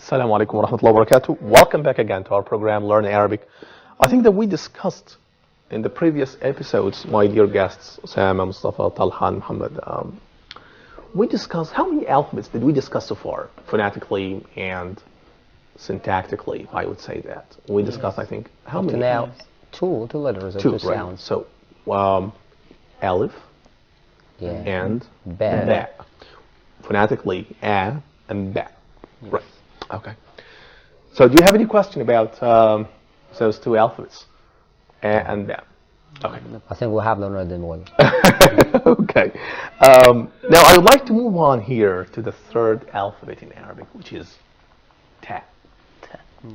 Assalamu alaikum wa rahmatullahi wa barakatuh. Welcome back again to our program, Learn Arabic. I think that we discussed in the previous episodes, my dear guests, Osama, Mustafa, Talha, and Muhammad, we discussed, how many alphabets did we discuss so far? Phonetically and syntactically, if I would say that. We discussed, I think, how many? Now, two letters or two right. sounds. So, alif and ba. Phonetically, a and ba. Yes. Right. Okay. So do you have any question about those two alphabets, A and B? Okay. I think we'll have learned them all. Okay. Now I would like to move on here to the third alphabet in Arabic, which is ta. Yes.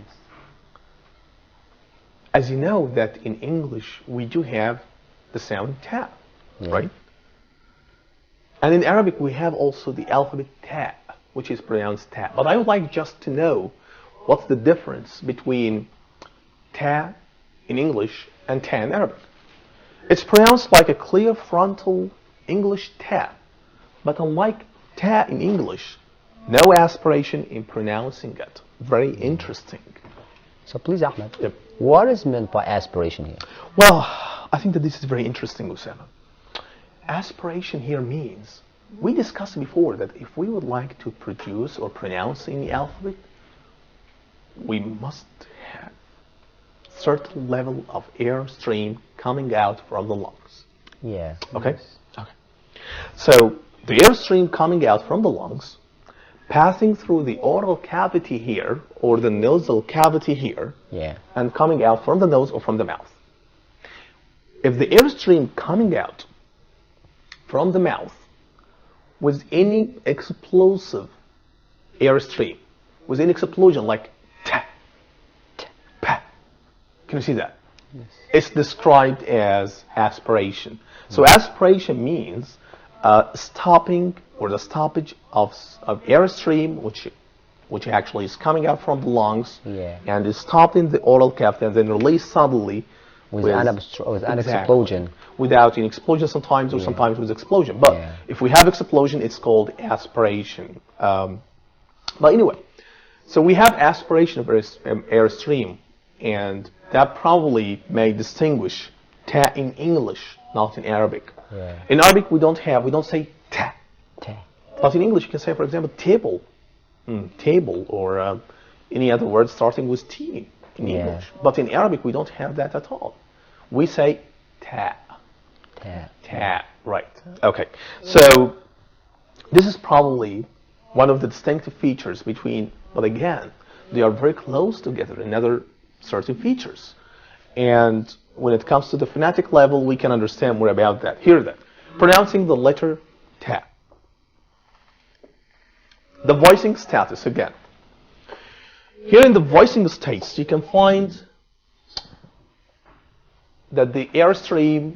As you know that in English we do have the sound ta, right? And in Arabic we have also the alphabet ta, which is pronounced ta. But I would like just to know what's the difference between ta in English and ta in Arabic. It's pronounced like a clear frontal English ta, but unlike ta in English, no aspiration in pronouncing it. Very interesting. So please, Ahmed, Yep. what is meant by aspiration here? Well, I think that this is very interesting, Usama. Aspiration here means, we discussed before that if we would like to produce or pronounce any alphabet, we must have certain level of air stream coming out from the lungs. Yeah. Okay? Yes. Okay. So the air stream coming out from the lungs, passing through the oral cavity here, or the nasal cavity here, and coming out from the nose or from the mouth. If the air stream coming out from the mouth with any explosive air stream, with any explosion like ta, ta, pa. Can you see that? Yes. It's described as aspiration. So aspiration means stopping or the stoppage of air stream, which actually is coming out from the lungs and is stopped in the oral cavity and then released suddenly with an explosion. Without an explosion sometimes, or sometimes with explosion. But if we have explosion, it's called aspiration. But anyway, so we have aspiration of air stream, and that probably may distinguish ta in English, not in Arabic. In Arabic, we don't say ta. But in English, you can say, for example, table, table, or any other word starting with T in English. But in Arabic, we don't have that at all. We say ta. Ta. Right. Okay. So this is probably one of the distinctive features between, but again, they are very close together in other certain features. And when it comes to the phonetic level, we can understand more about that. Hear that. Pronouncing the letter ta. The voicing status again. Here in the voicing states, you can find that the airstream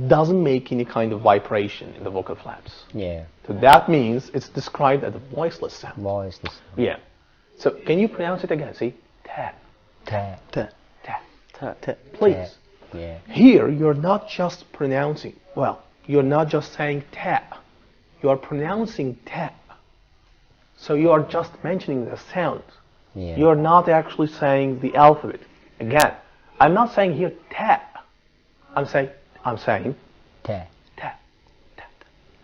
doesn't make any kind of vibration in the vocal flaps. So that means it's described as a voiceless sound. Voiceless. Yeah. So can you pronounce it again? See? Ta. Ta. Ta. Ta. Ta. Ta. Please. Ta. Here you're not just pronouncing, you're not just saying ta. You are pronouncing ta. So you are just mentioning the sound. You're not actually saying the alphabet. Again, I'm not saying here ta. I'm saying ta. Ta. Ta.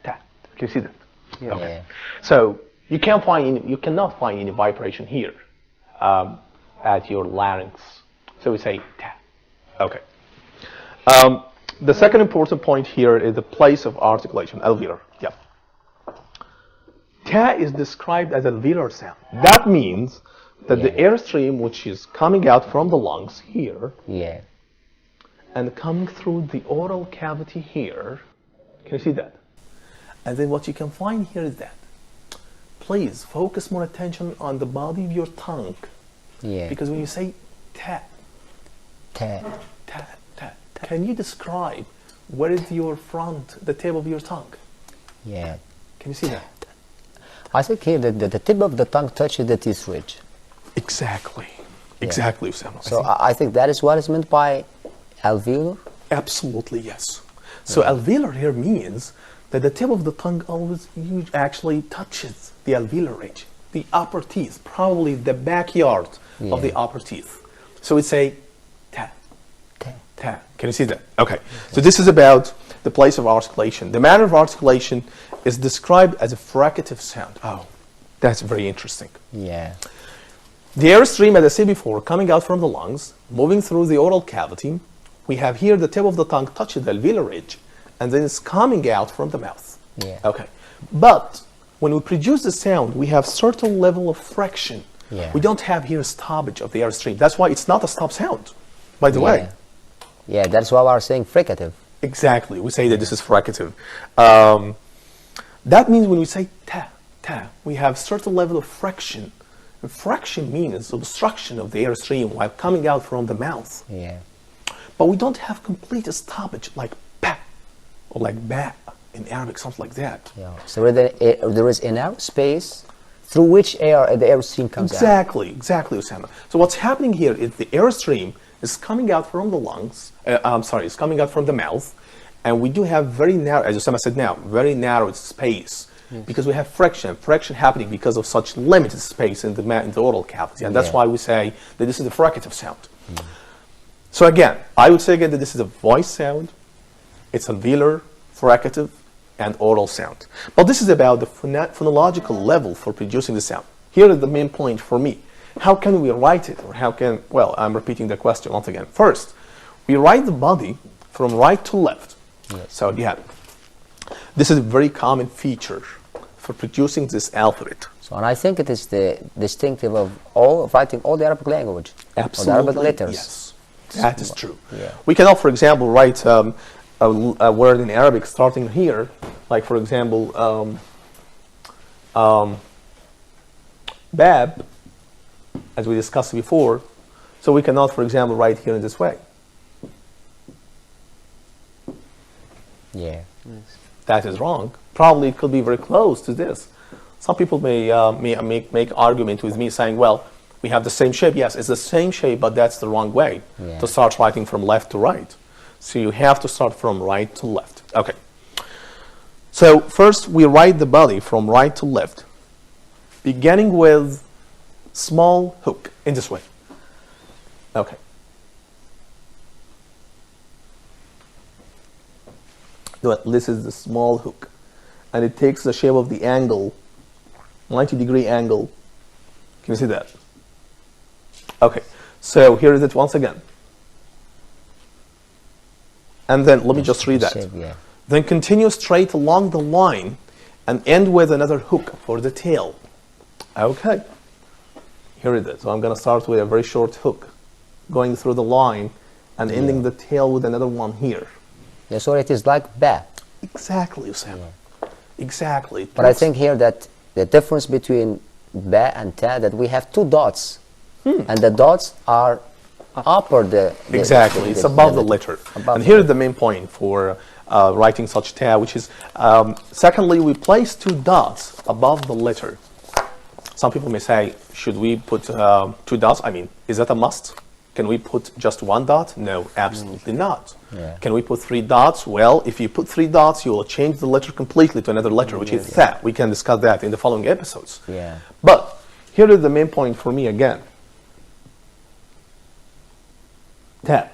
Ta. Can you see that? Okay. So you cannot find any vibration here at your larynx. So we say ta. Okay. The second important point here is the place of articulation, alveolar. Yeah. Ta is described as a alveolar sound. That means that the airstream which is coming out from the lungs here and coming through the oral cavity here, can you see that? And then what you can find here is that, please focus more attention on the body of your tongue. Because when you say ta, ta, ta, ta, can you describe where is your front, the tip of your tongue? Can you see that? I think here the tip of the tongue touches the teeth ridge. Exactly. Exactly, Usama. So I think that is what is meant by alveolar? Absolutely, yes. So alveolar here means that the tip of the tongue always actually touches the alveolar ridge. the upper teeth, probably the backyard of the upper teeth. So we say ta, ta. Can you see that? Okay. So this is about the place of articulation. The manner of articulation is described as a fricative sound. Oh, that's very interesting. Yeah. The airstream, as I said before, coming out from the lungs, moving through the oral cavity. We have here the tip of the tongue touches the alveolar ridge, and then it's coming out from the mouth. Yeah. Okay. But when we produce the sound, we have certain level of friction. Yeah. We don't have here stoppage of the airstream. That's why it's not a stop sound, by the way. Yeah, that's why we're saying fricative. Exactly. We say that this is fricative. That means when we say ta, ta, we have certain level of friction. And friction means obstruction of the airstream while coming out from the mouth. Yeah. But we don't have complete stoppage like pa or like ba in Arabic, something like that. Yeah. So there is enough space through which the airstream comes out. Exactly, Osama. So what's happening here is the airstream is coming out from the lungs, it's coming out from the mouth, and we do have very narrow, as Osama said now, very narrow space. Yes. Because we have friction happening because of such limited space in the oral cavity, and that's why we say that this is a fricative sound. So again, I would say again that this is a voice sound, it's a velar, fricative, and oral sound. But this is about the phonological level for producing the sound. Here is the main point for me. How can we write it, or how can, well, I'm repeating the question once again. First, we write the body from right to left. Yes. So again, this is a very common feature for producing this alphabet. So, and I think it is the distinctive of writing all the Arabic language. Absolutely. All the Arabic letters. Yes, that is true. Yeah. We cannot, for example, write a word in Arabic starting here, like for example, bab, as we discussed before. So we cannot, for example, write here in this way. Yeah. That is wrong. Probably it could be very close to this. Some people may make argument with me saying, well, we have the same shape. Yes, it's the same shape, but that's the wrong way to start writing from left to right. So you have to start from right to left. Okay. So first we write the body from right to left, beginning with small hook in this way. Okay. This is the small hook, and it takes the shape of the angle, 90-degree angle. Can you see that? Okay, so here is it once again. And then let me just read that. Yeah. Then continue straight along the line and end with another hook for the tail. Okay, here it is. So I'm going to start with a very short hook, going through the line and ending the tail with another one here. Yeah, so it is like ba. Exactly, Usama. Yeah. Exactly. But I think here that the difference between ba and ta, that we have two dots, and the dots are upper exactly. It's above the letter. And here is the main point for writing such ta, which is, secondly, we place two dots above the letter. Some people may say, should we put two dots? I mean, is that a must? Can we put just one dot? No, absolutely not. Yeah. Can we put three dots? Well, if you put three dots, you will change the letter completely to another letter, which is tha. We can discuss that in the following episodes. Yeah. But here is the main point for me again. Ta.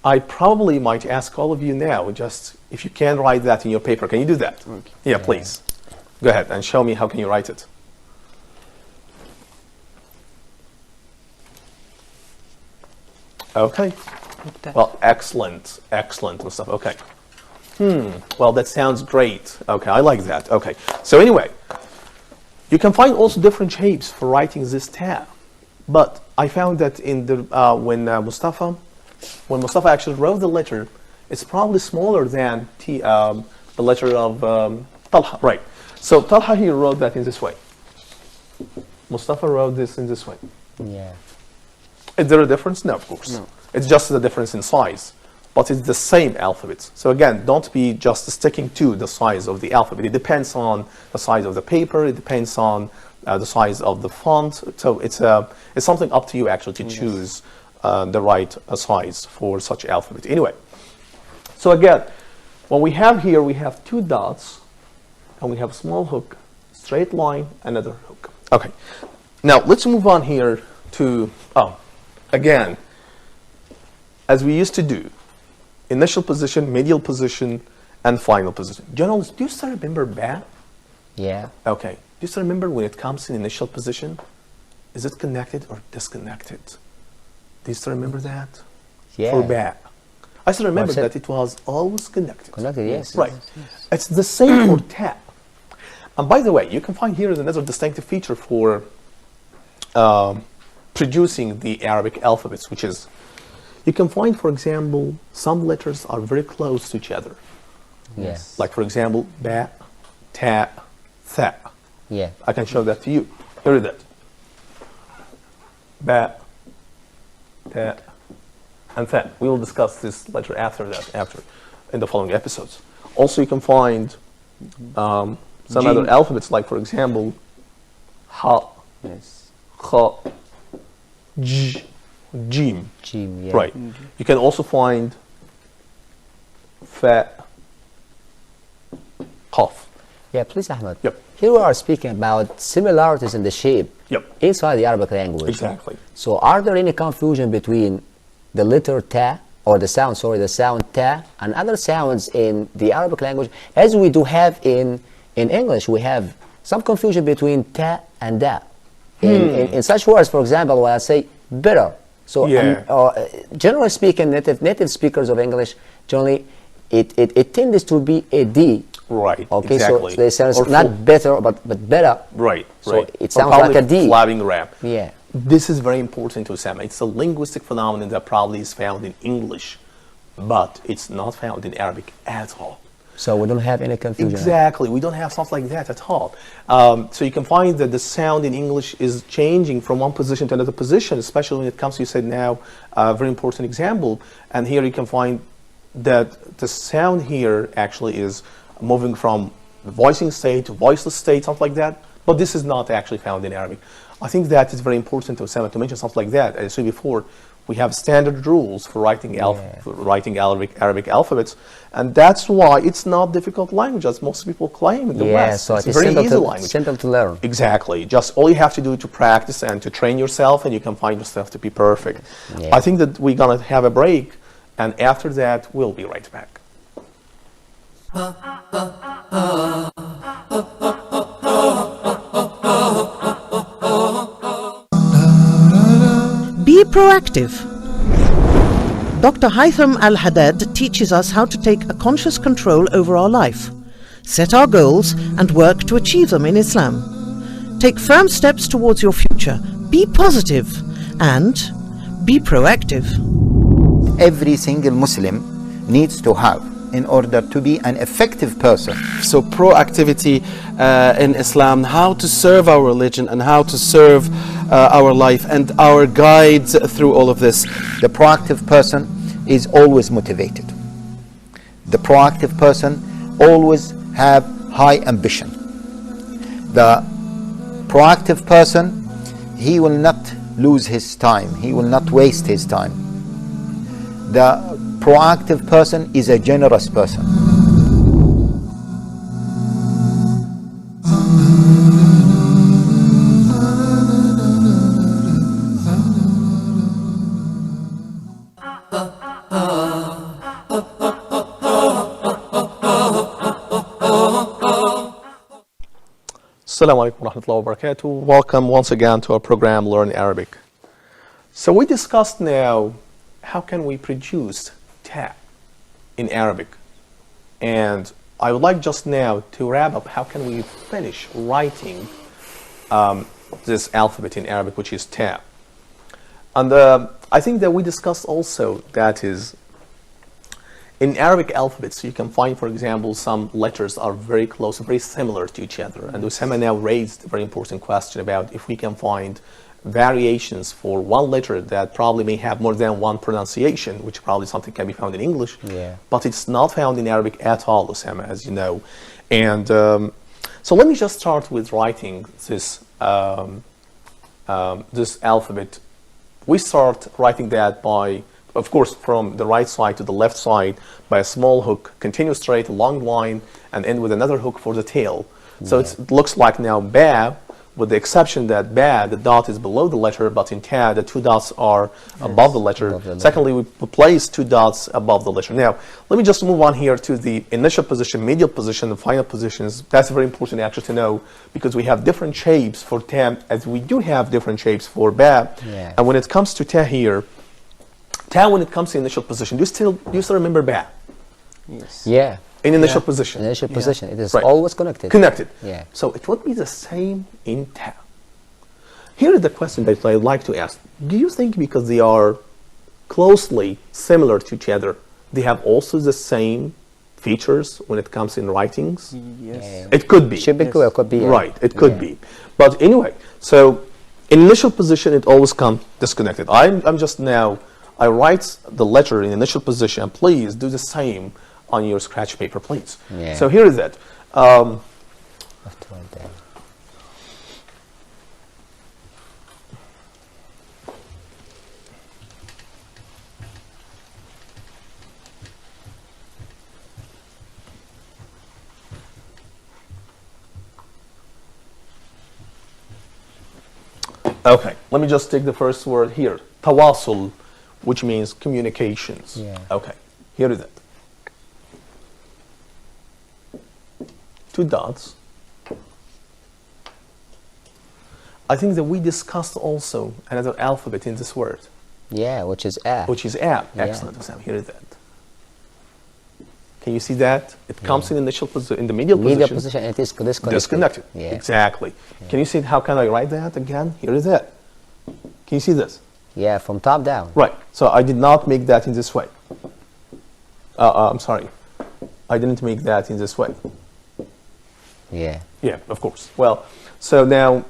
I probably might ask all of you now, just if you can write that in your paper. Can you do that? Okay. Yeah, please. Go ahead and show me how can you write it. Okay. Well, excellent, Mustafa. Okay. Well, that sounds great. Okay, I like that. Okay. So anyway, you can find also different shapes for writing this ta. But I found that in the when Mustafa actually wrote the letter, it's probably smaller than the letter of Talha. Right. So Talha here wrote that in this way. Mustafa wrote this in this way. Yeah. Is there a difference? No, of course. No. It's just the difference in size, but it's the same alphabet. So again, don't be just sticking to the size of the alphabet. It depends on the size of the paper. It depends on the size of the font. So it's something up to you actually to choose the right size for such alphabet. Anyway, so again, what we have here, we have two dots, and we have a small hook, straight line, another hook. Okay. Now let's move on here to, again, as we used to do, initial position, medial position, and final position. Journalists, do you still remember ba? Yeah. Okay. Do you still remember when it comes in initial position? Is it connected or disconnected? Do you still remember that? Yeah. For ba. I still remember that it was always connected. Connected, yes. Right. Yes. It's the same for ta. And by the way, you can find here another distinctive feature for producing the Arabic alphabets, which is, you can find, for example, some letters are very close to each other. Yes. Like, for example, ba, ta, tha. Yeah. I can show that to you. Here it is. Ba, ta, and tha. We will discuss this letter after in the following episodes. Also, you can find some other alphabets, like, for example, ha, Yes. kha, j, jim. Jim, yeah. Right. You can also find fa, qaf. Yeah, please, Ahmed. Yep. Here we are speaking about similarities in the shape Yep. inside the Arabic language. Exactly. So are there any confusion between the letter ta, or the sound ta, and other sounds in the Arabic language? As we do have in English, we have some confusion between ta and da. In such words, for example, when I say better. So generally speaking, native speakers of English, generally, it tends to be a D. Right. Okay, exactly. so they sound not better, but better. Right. So right. it sounds Or like a D. Flapping rap. Yeah. This is very important to Osama. It's a linguistic phenomenon that probably is found in English, but it's not found in Arabic at all. So we don't have any confusion. Exactly. We don't have stuff like that at all. So you can find that the sound in English is changing from one position to another position, especially when it comes to, you said now, a very important example. And here you can find that the sound here actually is moving from voicing state to voiceless state, something like that. But this is not actually found in Arabic. I think that is very important to Osama to mention something like that. As I said before, we have standard rules for writing Arabic alphabets, and that's why it's not difficult language as most people claim in the West. So it's it's a very easy language. simple to learn. Exactly. Just all you have to do to practice and to train yourself, and you can find yourself to be perfect. Yeah. I think that we're gonna have a break, and after that, we'll be right back. Be proactive. Dr. Haitham Al-Haddad teaches us how to take a conscious control over our life, set our goals and work to achieve them in Islam. Take firm steps towards your future. Be positive and be proactive. Every single Muslim needs to have in order to be an effective person. So proactivity in Islam, how to serve our religion and how to serve our life and our guides through all of this. The proactive person is always motivated. The proactive person always have high ambition. The proactive person, he will not lose his time. He will not waste his time. The proactive person is a generous person. Assalamu alaikum wa rahmatullahi wa barakatuh. Welcome once again to our program Learn Arabic. So we discussed now how can we produce ta in Arabic, and I would like just now to wrap up how can we finish writing this alphabet in Arabic, which is ta. And I think that we discussed also that is in Arabic alphabets you can find, for example, some letters are very close, very similar to each other, and Osama now raised a very important question about if we can find variations for one letter that probably may have more than one pronunciation, which probably something can be found in English, but it's not found in Arabic at all, Osama, as you know. And so let me just start with writing this this alphabet. We start writing that by, of course, from the right side to the left side by a small hook, continue straight, a long line, and end with another hook for the tail. So it looks like now ba with the exception that ba, the dot is below the letter, but in ta, the two dots are above the letter. above the letter. Secondly, we place two dots above the letter. Now, let me just move on here to the initial position, medial position, and final positions. That's very important actually to know, because we have different shapes for ta, as we do have different shapes for ba. Yeah. And when it comes to ta here, ta, when it comes to initial position, do you still remember ba? Yes. Yeah. In initial position. Initial position. It is Right. always connected. Connected. Yeah. So it would be the same in ta. Here is the question that I'd like to ask. Do you think because they are closely similar to each other, they have also the same features when it comes in writings? Yes. Yeah. It could be. Should be cool. It could be. Right, it could Yeah. be. But anyway, so in initial position, it always comes disconnected. I'm just now, I write the letter in initial position. Please do the same on your scratch paper, please. Yeah. So here is it. Have to write that. Okay, let me just take the first word here. Tawasul, which means communications. Yeah. Okay, here is it. Two dots. I think that we discussed also another alphabet in this word, Yeah, which is a. which is ab. Yeah. Excellent. So here is it. Can you see that? It comes in initial position, in the medial Medial position. position. It is disconnected. Disconnected. Yeah. Exactly. Can you see how can I write that again? Here is it. Can you see this? Yeah, from top down. Right. So I did not make that in this way. I'm sorry. I didn't make that in this way. Yeah. Yeah, of course. Well, so now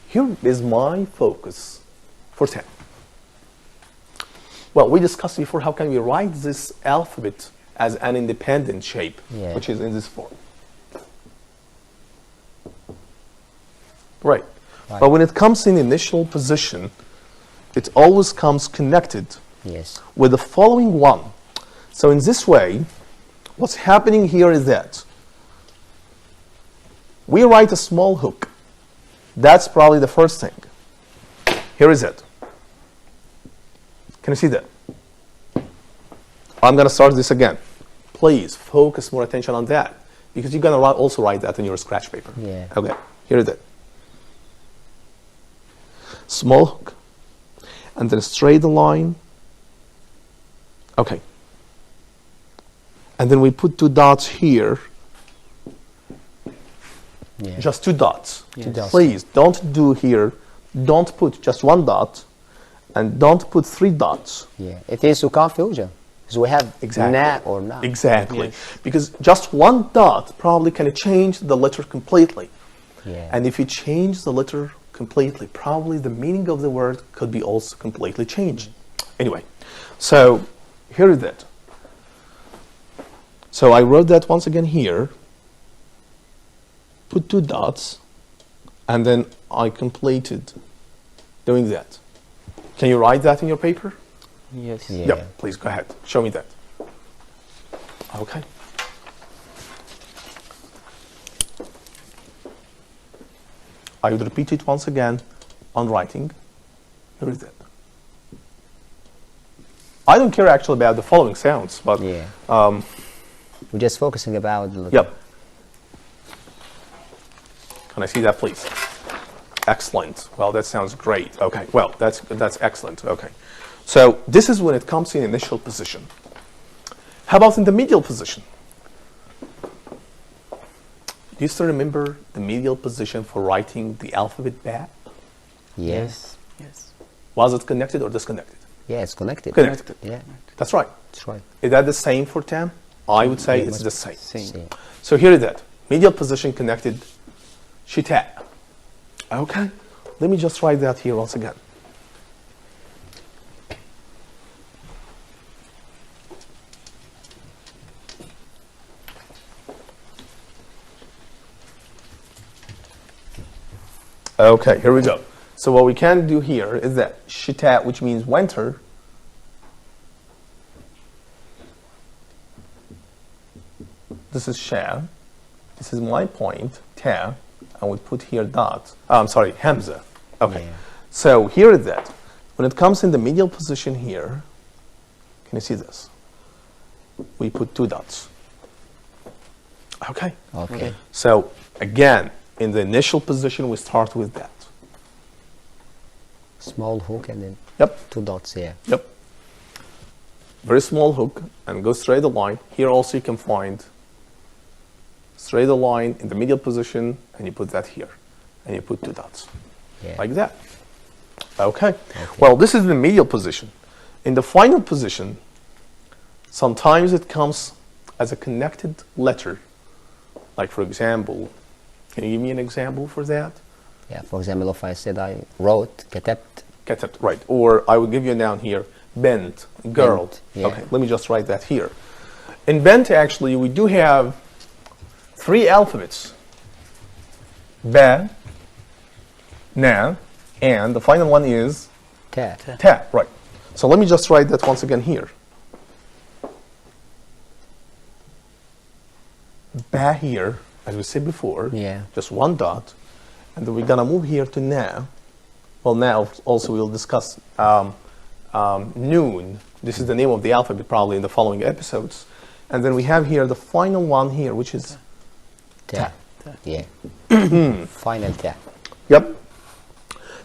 here is my focus for 10. Well, we discussed before how can we write this alphabet as an independent shape, Yeah. which is in this form. Right. But when it comes in initial position, it always comes connected Yes. with the following one. So in this way, what's happening here is that we write a small hook. That's probably the first thing. Here is it. Can you see that? I'm going to start this again. Please focus more attention on that, because you're going to also write that on your scratch paper. Yeah. Okay, here is it. Small hook, and then straight the line. Okay. And then we put two dots here. Yeah. Just two dots. Two dots. Please don't do here. Don't put just one dot, and don't put three dots. Yeah. It is to confusion. Because we have Exactly. na or na. Exactly. Yes. Because just one dot probably can change the letter completely. Yeah. And if you change the letter completely, probably the meaning of the word could be also completely changed. Anyway, so here is it. So I wrote that once again here, put two dots, and then I completed doing that. Can you write that in your paper? Yes. Yeah. Yep, please go ahead. Show me that. Okay. I would repeat it once again on writing. Here is it. I don't care actually about the following sounds, but Yeah. We're just focusing about. yep. Can I see that, please? Excellent. Well, that sounds great. Okay. Well, that's excellent. Okay. So this is when it comes in initial position. How about in the medial position? Do you still remember the medial position for writing the alphabet back? Yes. Yes. Was it connected or disconnected? Yeah, it's connected. Connected. Yeah. That's right. That's right. Is that the same for TAM? I would say Yeah, it's must the same. Same. So here is that. Medial position connected. Shita. Okay. Let me just write that here once again. Okay, here we go. So what we can do here is that shita, which means winter, this is sha, this is my point, ta, and we put here dot. I'm sorry, hamza. Okay. Yeah. So here is that. When it comes in the medial position here, can you see this? We put 2 dots. Okay. Okay. So again, in the initial position, we start with that. Small hook and then Yep. 2 dots here. Yep. Very small hook and go straight a line. Here also you can find straight a line in the medial position, and you put that here, and you put 2 dots, Yeah. like that. Okay. Well, this is the medial position. In the final position, sometimes it comes as a connected letter. Like for example, can you give me an example for that? Yeah. For example, if I said I wrote, كتبت. Katabt, right. Or I will give you a noun here, bent, girl. Bent, yeah. Okay, let me just write that here. In bent, actually, we do have 3 alphabets. Ba, na, and the final one is Ta. ta, right. So let me just write that once again here. Ba here, as we said before, Yeah. just 1 dot. And then we're gonna move here to na. Well, now also we'll discuss noon. This is the name of the alphabet probably in the following episodes. And then we have here the final one here, which is Ta. Yeah. Final ta. yep.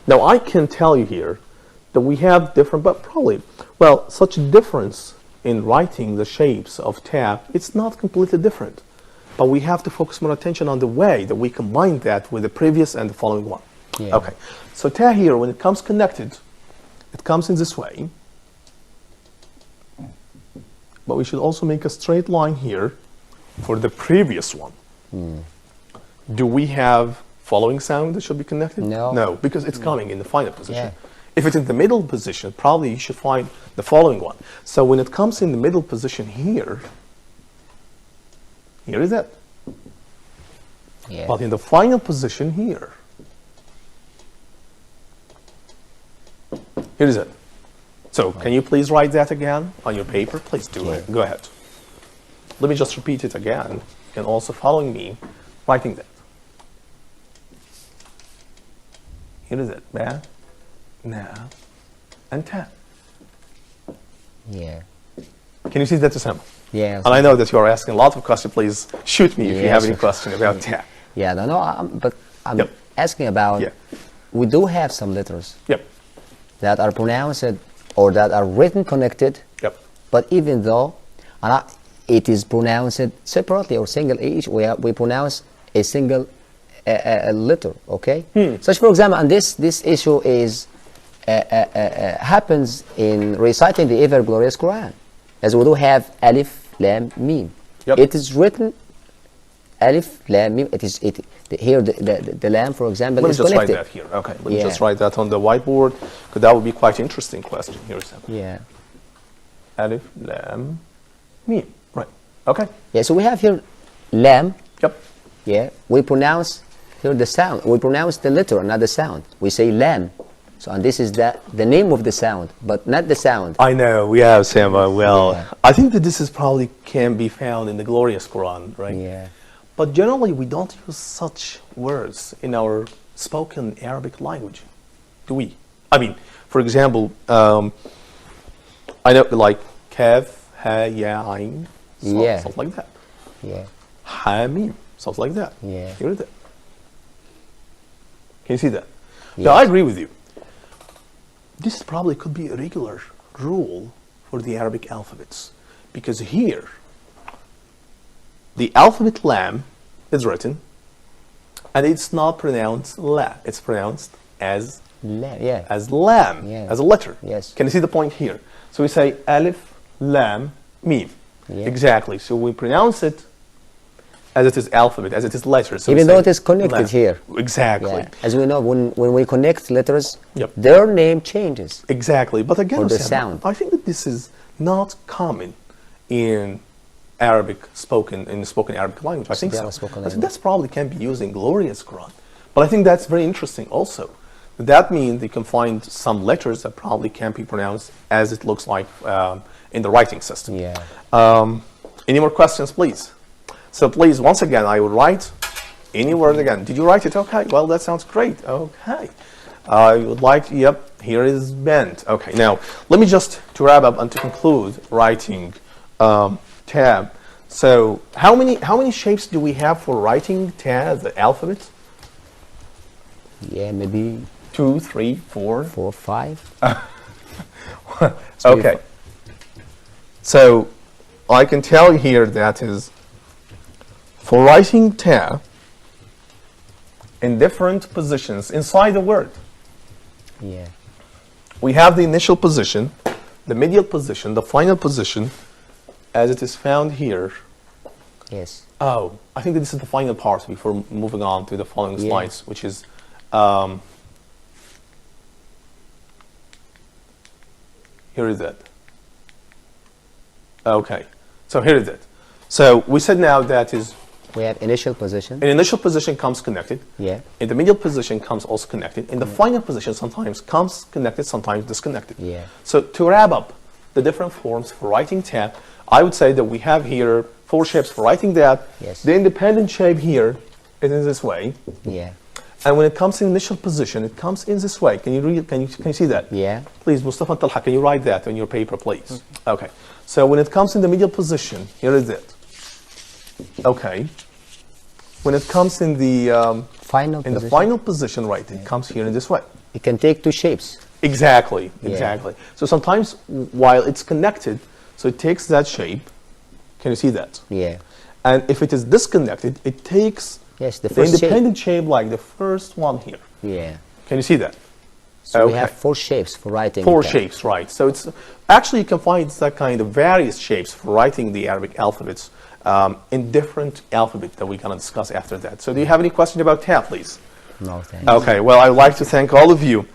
Now I can tell you here that we have different, but probably, well, such a difference in writing the shapes of ta, it's not completely different. But we have to focus more attention on the way that we combine that with the previous and the following one. Yeah. Okay. So ta here, when it comes connected, it comes in this way. But we should also make a straight line here for the previous one. Do we have following sound that should be connected? No. No, because it's coming in the final position. Yeah. If it's in the middle position, probably you should find the following one. So when it comes in the middle position here, here is it. Yeah. But in the final position here, here is it. So can you please write that again on your paper? Please do it. Go ahead. Let me just repeat it again, and also following me, writing that. Here is it. Ba, na, and ta. Yeah. Can you see that symbol? Yeah. And I know that you are asking a lot of questions. Please shoot me if you have Yes. any question about ta. Yeah. No. But I'm Yep. asking about. Yeah. We do have some letters Yep. that are pronounced or that are written connected. Yep. But even though it is pronounced separately or single each, we pronounce a single a letter. Okay. Such, for example, and this issue is happens in reciting the ever glorious Quran, as we do have alif lam mim. Yep. It is written alif lam mim. Here the lam, for example, Let me is just write connected. that here. Okay. Let me Yeah. just write that on the whiteboard, because that would be quite interesting question. Here is it. Yeah. Alif, lam, mim. Right. Okay. Yeah. So we have here lam. Yep. Yeah. We pronounce here the sound. We pronounce the letter, not the sound. We say lam. So, and this is the name of the sound, but not the sound. I know. Yeah, Samba. Well, Yeah. I think that this is probably can be found in the glorious Quran, right? Yeah. But generally, we don't use such words in our spoken Arabic language, do we? I mean, for example, I know like kaf, ha, ya, ain, Yeah. something like that. Yeah. Ha, mim, something like that. Yeah. Here it is. Can you see that? Yes. Now, I agree with you. This probably could be a regular rule for the Arabic alphabets, because here, the alphabet lam is written, and it's not pronounced la. It's pronounced as Lam. Yeah. lam, Yeah. as a letter. Yes. Can you see the point here? So we say alif, lam, mim. Yeah. Exactly. So we pronounce it as it is alphabet, as it is letters. So we Even though say it is connected lam. here. Exactly. Yeah. As we know, when we connect letters, Yep. their name changes. Exactly. But again, Or the Osama, sound. I think that this is not common in Arabic spoken Arabic language. I think Yeah, so. spoken I think language. that's probably can be used in glorious Quran. But I think that's very interesting also. That means you can find some letters that probably can't be pronounced as it looks like in the writing system. Yeah. Any more questions, please? So please, once again, I will write Any word again. Did you write it? Okay, well, that sounds great. Okay. I would like, yep, here is bent. Okay, now, let me just, to wrap up and to conclude writing tab. So, how many shapes do we have for writing tab, the alphabet? Yeah, maybe 2, 3, 4. 4, 5. Okay. So, I can tell you here that is for writing tab in different positions inside the word. Yeah. We have the initial position, the medial position, the final position, as it is found here. Yes. Oh, I think that this is the final part before moving on to the following slides, which is here is it. Okay, so here is it. So we said now that is We have initial position. in initial position comes connected. Yeah. In the medial position comes also connected. In the final position sometimes comes connected, sometimes disconnected. Yeah. So to wrap up the different forms for writing tab, I would say that we have here 4 shapes for writing that. Yes. The independent shape here is in this way. Yeah. And when it comes in initial position, it comes in this way. Can you read? Can you see that? Yeah. Please, Mustafa Talha, can you write that on your paper, please? Okay. So when it comes in the medial position, here is it. Okay. When it comes in the Final in position. the final position, right? It comes here in this way. It can take 2 shapes. Exactly. Yeah. Exactly. So sometimes while it's connected, so it takes that shape. Can you see that? Yeah. And if it is disconnected, it takes Yes, the the first shape. independent shape like the first one here. Yeah. Can you see that? So we Okay. have 4 shapes for writing. 4 tab. shapes, right? So it's actually you can find that kind of various shapes for writing the Arabic alphabets in different alphabet that we're going to discuss after that. So do you have any question about tab, please? No, thanks. Okay, well, I would like to thank all of you